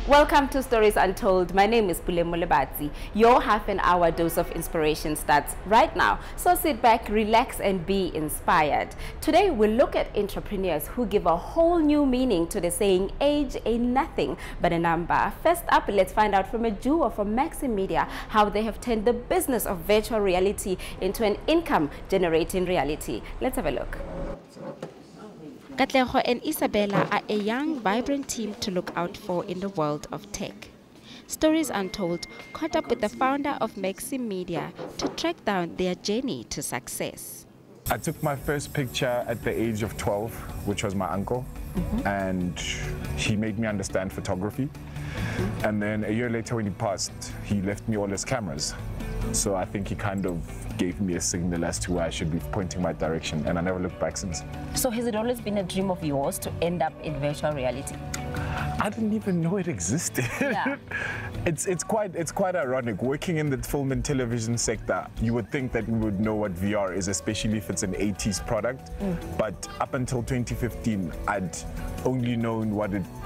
Welcome to Stories Untold. My name is Pule Molebatsi. Your half-an-hour dose of inspiration starts right now. So sit back, relax, and be inspired. Today, we'll look at entrepreneurs who give a whole new meaning to the saying, age ain't nothing but a number. First up, let's find out from a duo from Maxim Media how they have turned the business of virtual reality into an income-generating reality. Let's have a look. Katlego and Isabella are a young, vibrant team to look out for in the world of tech. Stories Untold caught up with the founder of Maxim Media to track down their journey to success. I took my first picture at the age of 12, which was my uncle, and he made me understand photography. And then a year later when he passed, he left me all his cameras. So I think he kind of gave me a signal as to where I should be pointing my direction, and I never looked back since. So has it always been a dream of yours to end up in virtual reality? I didn't even know it existed. Yeah. It's quite ironic. Working in the film and television sector, you would think that we would know what VR is, especially if it's an 80s product. But up until 2015, I'd only known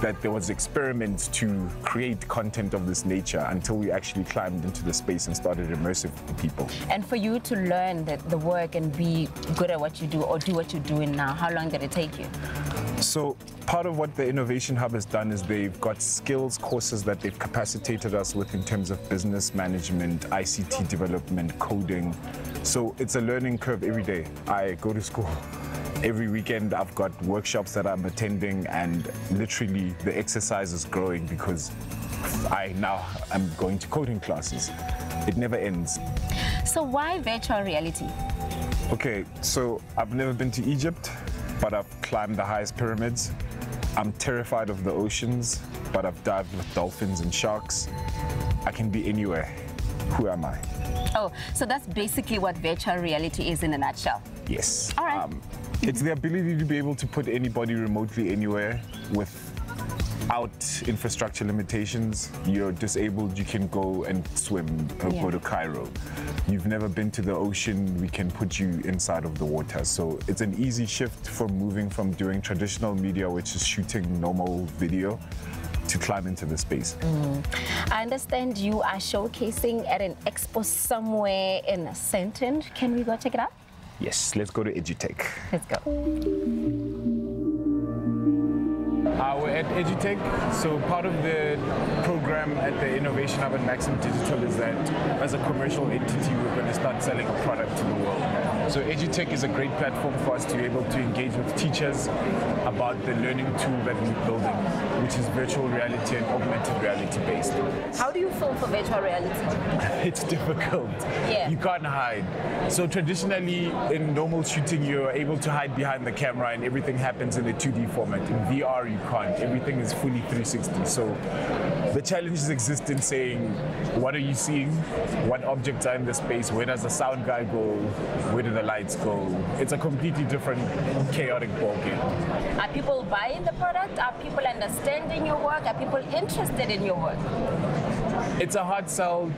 that there was experiments to create content of this nature until we actually climbed into the space and started immersive people. And for you to learn the work and be good at what you do or do what you're doing now, how long did it take you? So part of what the Innovation Hub has done is they've got skills courses that they've capacitated us with in terms of business management, ICT development, coding. So it's a learning curve every day. I go to school. Every weekend I've got workshops that I'm attending, and literally the exercise is growing because I now am going to coding classes. It never ends. So why virtual reality? Okay, so I've never been to Egypt, but I've climbed the highest pyramids. I'm terrified of the oceans, but I've dived with dolphins and sharks. I can be anywhere. Who am I? Oh, so that's basically what virtual reality is in a nutshell. Yes. All right. It's the ability to be able to put anybody remotely anywhere without infrastructure limitations. You're disabled, you can go and swim or go to Cairo. You've never been to the ocean, we can put you inside of the water. So it's an easy shift from moving from doing traditional media, which is shooting normal video, to climb into the space. I understand you are showcasing at an expo somewhere in Sandton. Can we go check it out? Yes, let's go to EduTech. Let's go. We're at EduTech, so part of the program at the Innovation Hub at Maxim Digital is that as a commercial entity, we're going to start selling a product to the world. So EduTech is a great platform for us to be able to engage with teachers about the learning tool that we're building, which is virtual reality and augmented reality based. How do you film for virtual reality? It's difficult. Yeah. You can't hide. So traditionally, in normal shooting, you're able to hide behind the camera and everything happens in a 2D format. In VR, you can't. Everything is fully 360. So the challenges exist in saying, what are you seeing? What objects are in the space? Where does the sound guy go? Where do the lights go? It's a completely different, chaotic ballgame. Are people buying the product? Are people understanding your work? Are people interested in your work? It's a hard sell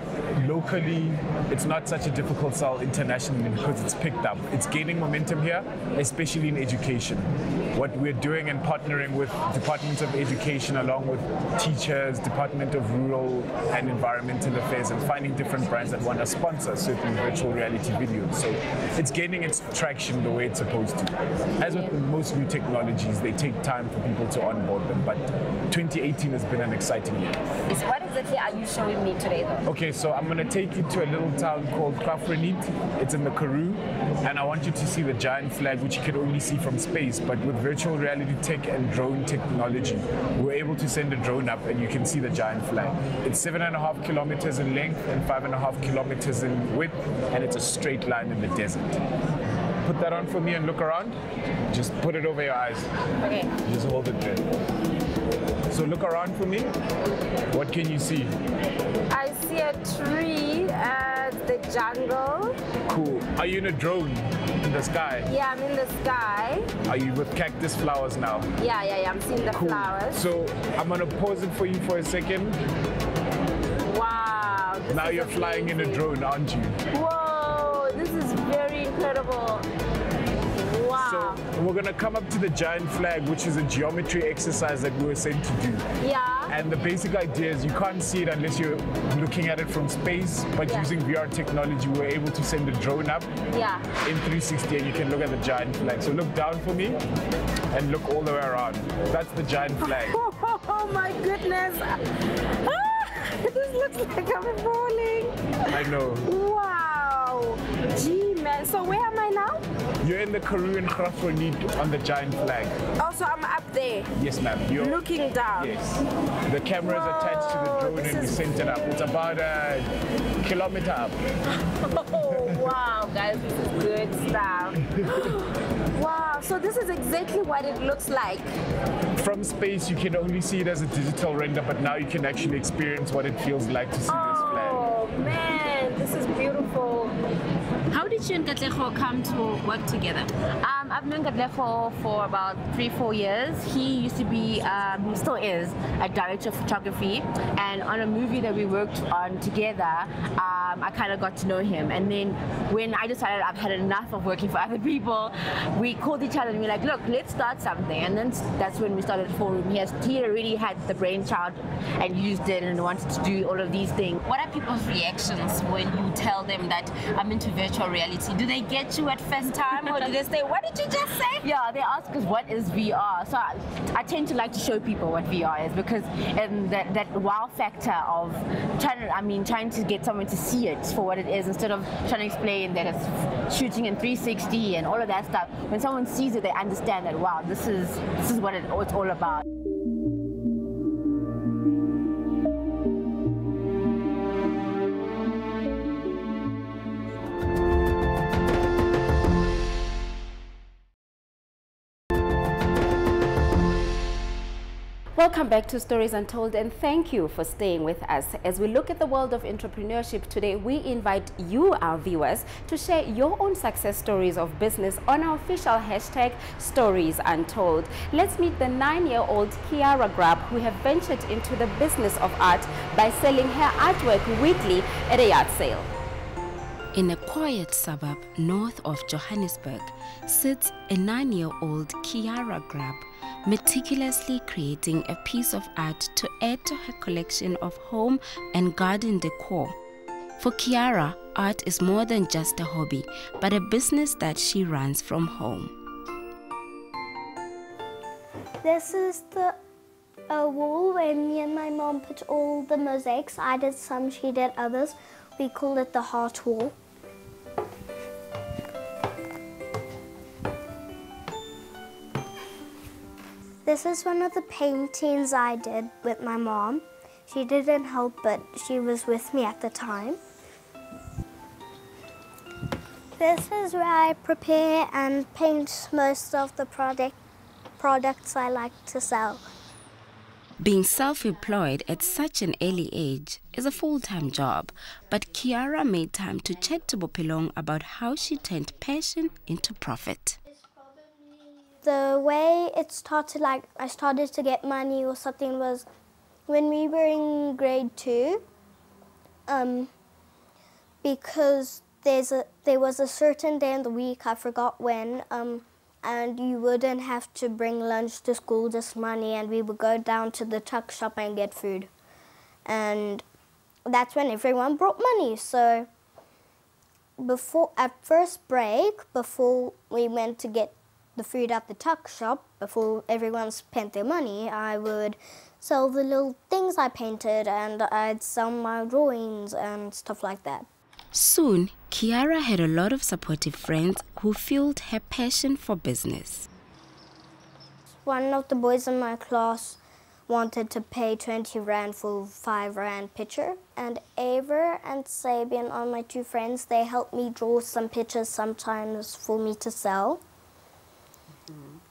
locally. It's not such a difficult sell internationally because it's picked up. It's gaining momentum here, especially in education. What we're doing and partnering with Department of Education along with teachers, Department of Rural and Environmental Affairs, and finding different brands that want to sponsor certain virtual reality videos. So it's gaining its traction the way it's supposed to. As with most new technologies, they take time for people to onboard them, but 2018 has been an exciting year. What exactly are you showing me today though? Okay, so I'm going to take you to a little town called Krafrenit. It's in the Karoo, and I want you to see the giant flag, which you can only see from space, but with virtual reality tech and drone technology, we're able to send a drone up and you can see the giant flag. It's 7.5 kilometers in length and 5.5 kilometers in width, and it's a straight line in the desert. Put that on for me and look around. Just put it over your eyes. Okay. Just hold it there. So look around for me. What can you see? I see a tree and the jungle. Cool. Are you in a drone in the sky? Yeah, I'm in the sky. Are you with cactus flowers now? Yeah, I'm seeing the flowers. So I'm going to pause it for you for a second. Wow. Now you're flying in a drone, aren't you? Whoa, this is very incredible. Wow. So we're going to come up to the giant flag, which is a geometry exercise that we were sent to do. Yeah. And the basic idea is you can't see it unless you're looking at it from space, but using VR technology, we're able to send a drone up in 360 and you can look at the giant flag. So look down for me and look all the way around. That's the giant flag. Oh my goodness. This looks like I'm falling. I know. Wow. Gee, man. So where am I now? You're in the Korean Krafronit on the giant flag. Oh, so I'm up there. Yes, ma'am. You're looking down. Yes. The camera is attached to the drone and we sent it up. It's about a kilometer up. Oh, wow, guys, this is good stuff. Wow, so this is exactly what it looks like. From space, you can only see it as a digital render, but now you can actually experience what it feels like to see this flag. Oh, man, this is beautiful. How did you and Katleho come to work together? I've known Katleho for about 3-4 years. He used to be, he still is, a director of photography. And on a movie that we worked on together, I kind of got to know him. And then when I decided I've had enough of working for other people, we called each other and we were like, look, let's start something. And then that's when we started Forum. He already had the brainchild and used it and wanted to do all of these things. What are people's reactions when you tell them that I'm into virtual reality? Do they get you at first time or do they say, what did you just say? Yeah, they ask us what is VR. So I tend to like to show people what VR is because that wow factor of trying to get someone to see it for what it is instead of trying to explain that it's shooting in 360 and all of that stuff. When someone sees it, they understand that wow, this is what it's all about. Welcome back to Stories Untold and thank you for staying with us. As we look at the world of entrepreneurship today, we invite you, our viewers, to share your own success stories of business on our official hashtag Stories Untold. Let's meet the 9-year-old Kiara Grab, who have ventured into the business of art by selling her artwork weekly at a yard sale. In a quiet suburb north of Johannesburg sits a 9-year-old Kiara Grab, meticulously creating a piece of art to add to her collection of home and garden decor. For Kiara, art is more than just a hobby, but a business that she runs from home. This is the wall where me and my mom put all the mosaics. I did some, she did others. We call it the heart wall. This is one of the paintings I did with my mom. She didn't help, but she was with me at the time. This is where I prepare and paint most of the products I like to sell. Being self-employed at such an early age is a full-time job, but Kiara made time to chat to Bophelong about how she turned passion into profit. The way it started, like I started to get money or something, was when we were in grade 2, because there was a certain day in the week, I forgot when, and you wouldn't have to bring lunch to school, just money, and we would go down to the tuck shop and get food. And that's when everyone brought money. So at first break, before we went to get the food at the tuck shop, before everyone spent their money, I would sell the little things I painted and I'd sell my drawings and stuff like that. Soon, Kiara had a lot of supportive friends who fueled her passion for business. One of the boys in my class wanted to pay 20 Rand for 5 Rand picture, and Aver and Sabian are my 2 friends. They helped me draw some pictures sometimes for me to sell.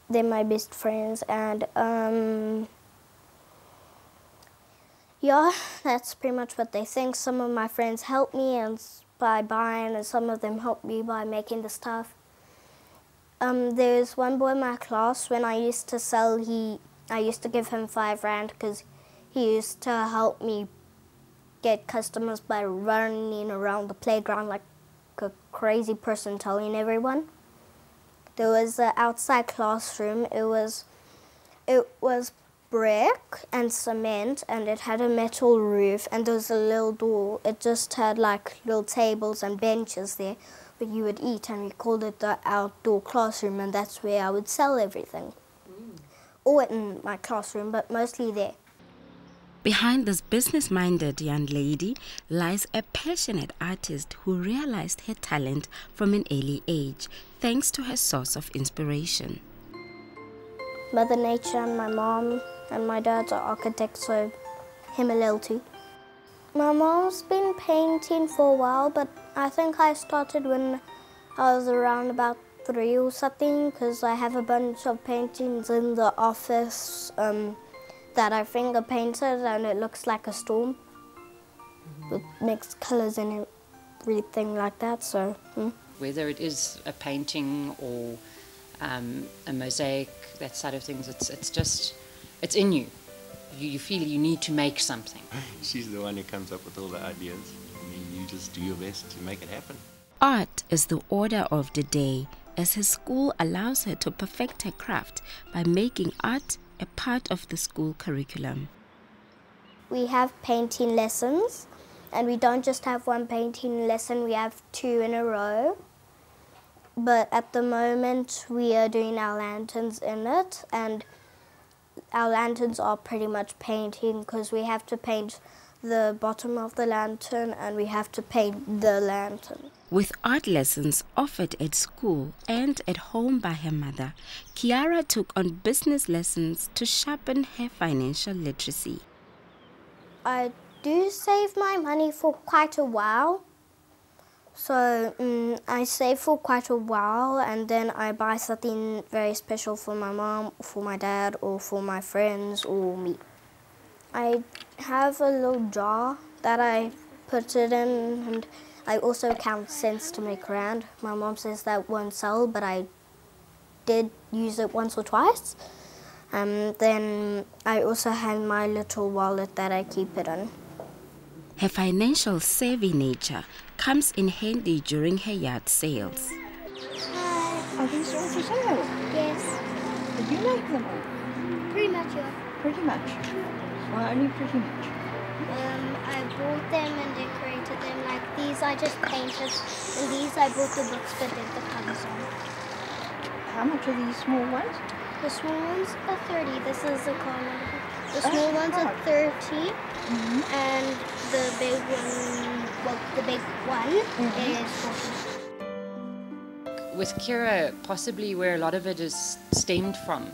They're my best friends, and yeah, that's pretty much what they think. Some of my friends help me and by buying, and some of them help me by making the stuff. There's one boy in my class, when I used to sell, I used to give him 5 Rand because he used to help me get customers by running around the playground like a crazy person telling everyone. There was an outside classroom. It was brick and cement, and it had a metal roof, and there was a little door. It just had like little tables and benches there where you would eat, and we called it the outdoor classroom, and that's where I would sell everything. Or in my classroom, but mostly there. Behind this business-minded young lady lies a passionate artist who realized her talent from an early age, thanks to her source of inspiration. Mother Nature and my mom and my dad's are architects, so him a little too. My mom's been painting for a while, but I think I started when I was around about 3 or something, because I have a bunch of paintings in the office that I finger painted, and it looks like a storm with mixed colors and everything like that. So whether it is a painting or a mosaic, that side of things, it's in you. You feel you need to make something. She's the one who comes up with all the ideas. I mean, you just do your best to make it happen. Art is the order of the day, as her school allows her to perfect her craft by making art a part of the school curriculum. we have painting lessons, and we don't just have one painting lesson, we have 2 in a row. But at the moment we are doing our lanterns in it, and our lanterns are pretty much painting because we have to paint the bottom of the lantern and we have to paint the lantern. With art lessons offered at school and at home by her mother, Kiara took on business lessons to sharpen her financial literacy. I do save my money for quite a while. So I save for quite a while, and then I buy something very special for my mom, for my dad, or for my friends, or me. I have a little jar that I put it in, and I also count cents to make rand. My mom says that won't sell, but I did use it once or twice. Then I also have my little wallet that I keep it in. Her financial savvy nature comes in handy during her yard sales. Are these yours for sale? Yes, Did you make them all? pretty much, yeah. Pretty much. Well, only pretty much. I bought them and decorated them. Like these I just painted, and these I bought the books but did the covers on. How much are these small ones? The small ones are 30. This is the corner. The small ones are 30, and the big one, well, the big one is 40. With Kira, possibly where a lot of it is stemmed from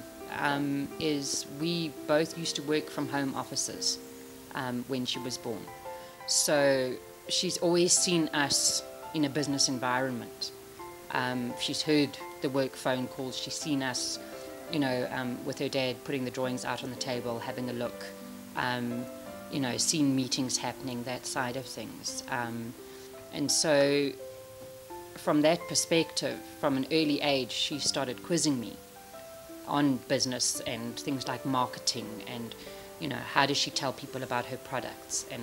is we both used to work from home offices when she was born. So she's always seen us in a business environment. She's heard the work phone calls, she's seen us, you know, with her dad putting the drawings out on the table, having a look, you know, seen meetings happening, that side of things. And so from that perspective, from an early age, she started quizzing me on business and things like marketing and, you know, how does she tell people about her products and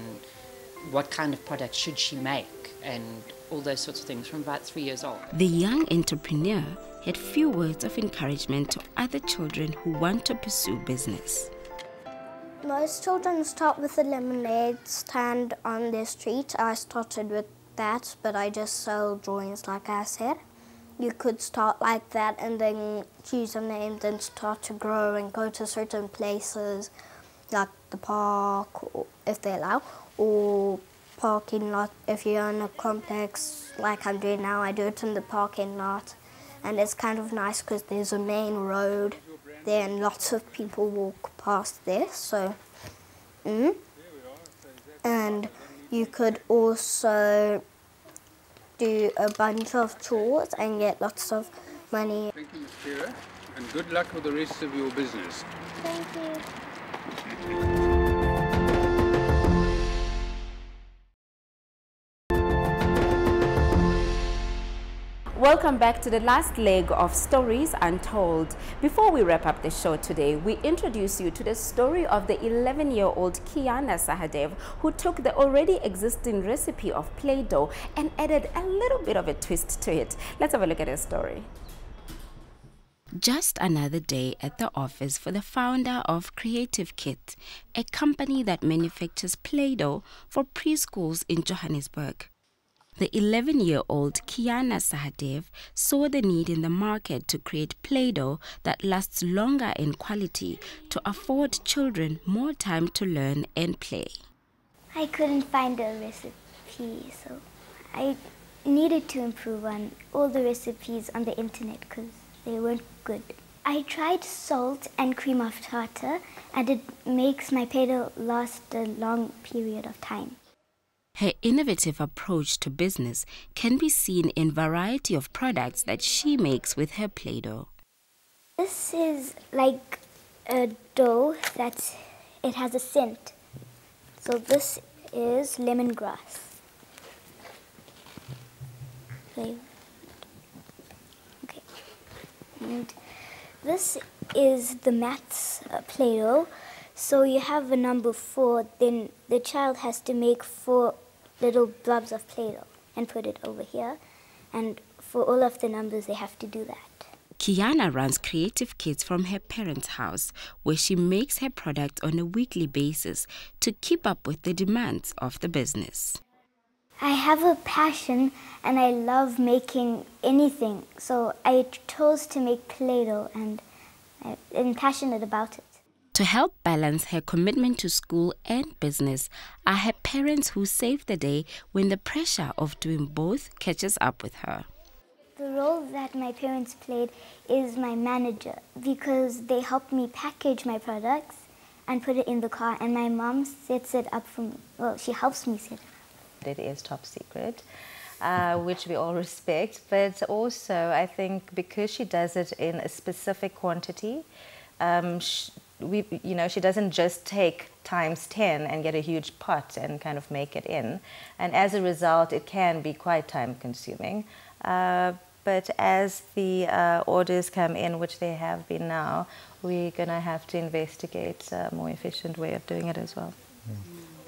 what kind of products should she make and all those sorts of things from about 3 years old. The young entrepreneur had few words of encouragement to other children who want to pursue business. Most children start with a lemonade stand on their street. I started with that, but I just sell drawings like I said. You could start like that and then choose a name, then start to grow and go to certain places like the park, or if they allow, or parking lot. If you're in a complex like I'm doing now, I do it in the parking lot. And it's kind of nice because there's a main road there and lots of people walk past there. So, and you could also do a bunch of chores and get lots of money. Thank you, Ms. Kira, and good luck with the rest of your business. Thank you. Welcome back to the last leg of Stories Untold. Before we wrap up the show today, we introduce you to the story of the 11-year-old Kiana Sahadev, who took the already existing recipe of Play-Doh and added a little bit of a twist to it. Let's have a look at her story. Just another day at the office for the founder of Creative Kit, a company that manufactures Play-Doh for preschools in Johannesburg. The 11-year-old Kiana Sahadev saw the need in the market to create Play-Doh that lasts longer in quality to afford children more time to learn and play. I couldn't find a recipe, so I needed to improve on all the recipes on the internet because they weren't good. I tried salt and cream of tartar, and it makes my Play-Doh last a long period of time. Her innovative approach to business can be seen in a variety of products that she makes with her Play-Doh. This is like a dough it has a scent. So this is lemongrass flavor. Okay. And this is the maths Play-Doh. So you have a number 4, then the child has to make 4 little blobs of Play-Doh and put it over here. And for all of the numbers, they have to do that. Kiana runs Creative Kits from her parents' house, where she makes her products on a weekly basis to keep up with the demands of the business. I have a passion and I love making anything. So I chose to make Play-Doh and I'm passionate about it. To help balance her commitment to school and business are her parents who save the day when the pressure of doing both catches up with her. The role that my parents played is my manager because they helped me package my products and put it in the car, and my mom sets it up she helps me set it up. It is top secret, which we all respect, but also I think because she does it in a specific quantity, she doesn't just take times 10 and get a huge pot and kind of make it in. And as a result, it can be quite time consuming. But as the orders come in, which they have been now, we're going to have to investigate a more efficient way of doing it as well. Yeah.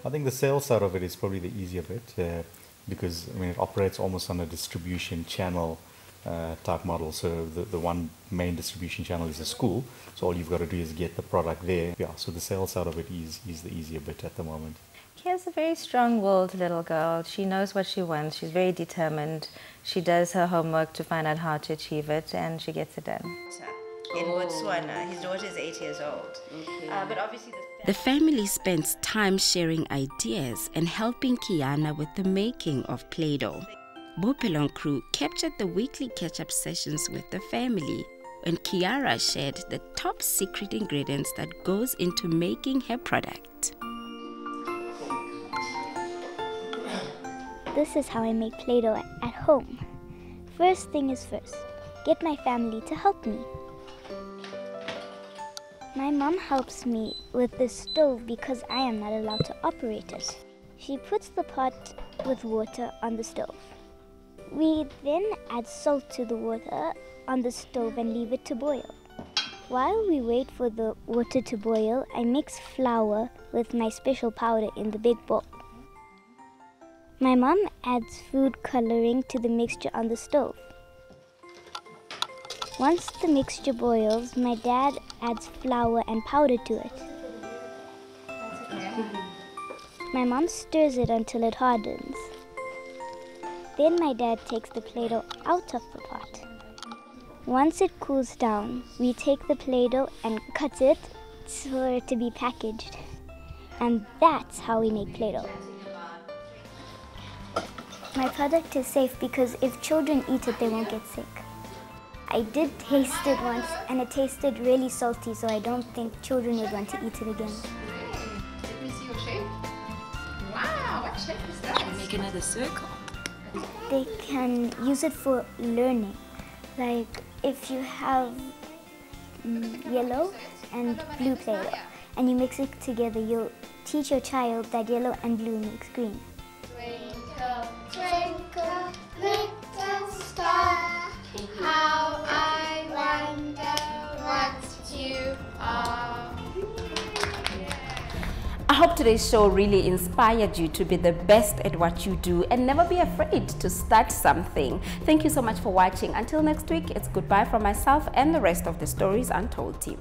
I think the sales side of it is probably the easier bit because it operates almost on a distribution channel type model. So the one main distribution channel is a school, so all you've got to do is get the product there. Yeah, so the sales side of it is the easier bit at the moment. Kia's a very strong-willed little girl. She knows what she wants. She's very determined. She does her homework to find out how to achieve it, and she gets it done. In Botswana, his daughter is 8 years old. Okay. But obviously the family spends time sharing ideas and helping Kiana with the making of Play-Doh. Bopelong crew captured the weekly catch-up sessions with the family, and Kiara shared the top secret ingredients that goes into making her product. This is how I make Play-Doh at home. First thing is first, get my family to help me. My mom helps me with the stove because I am not allowed to operate it. She puts the pot with water on the stove. We then add salt to the water on the stove and leave it to boil. While we wait for the water to boil, I mix flour with my special powder in the big bowl. My mom adds food coloring to the mixture on the stove. Once the mixture boils, my dad adds flour and powder to it. My mom stirs it until it hardens. Then my dad takes the Play-Doh out of the pot. Once it cools down, we take the Play-Doh and cut it for it to be packaged. And that's how we make Play-Doh. My product is safe because if children eat it, they won't get sick. I did taste it once and it tasted really salty, so I don't think children would want to eat it again. Let me see your shape. Wow, what shape is that? Make another circle. They can use it for learning. Like if you have yellow and blue Play-Doh and you mix it together, you'll teach your child that yellow and blue makes green. Twinkle, twinkle, little star, how I wonder what you are. I hope today's show really inspired you to be the best at what you do and never be afraid to start something. Thank you so much for watching. Until next week, it's goodbye from myself and the rest of the Stories Untold team.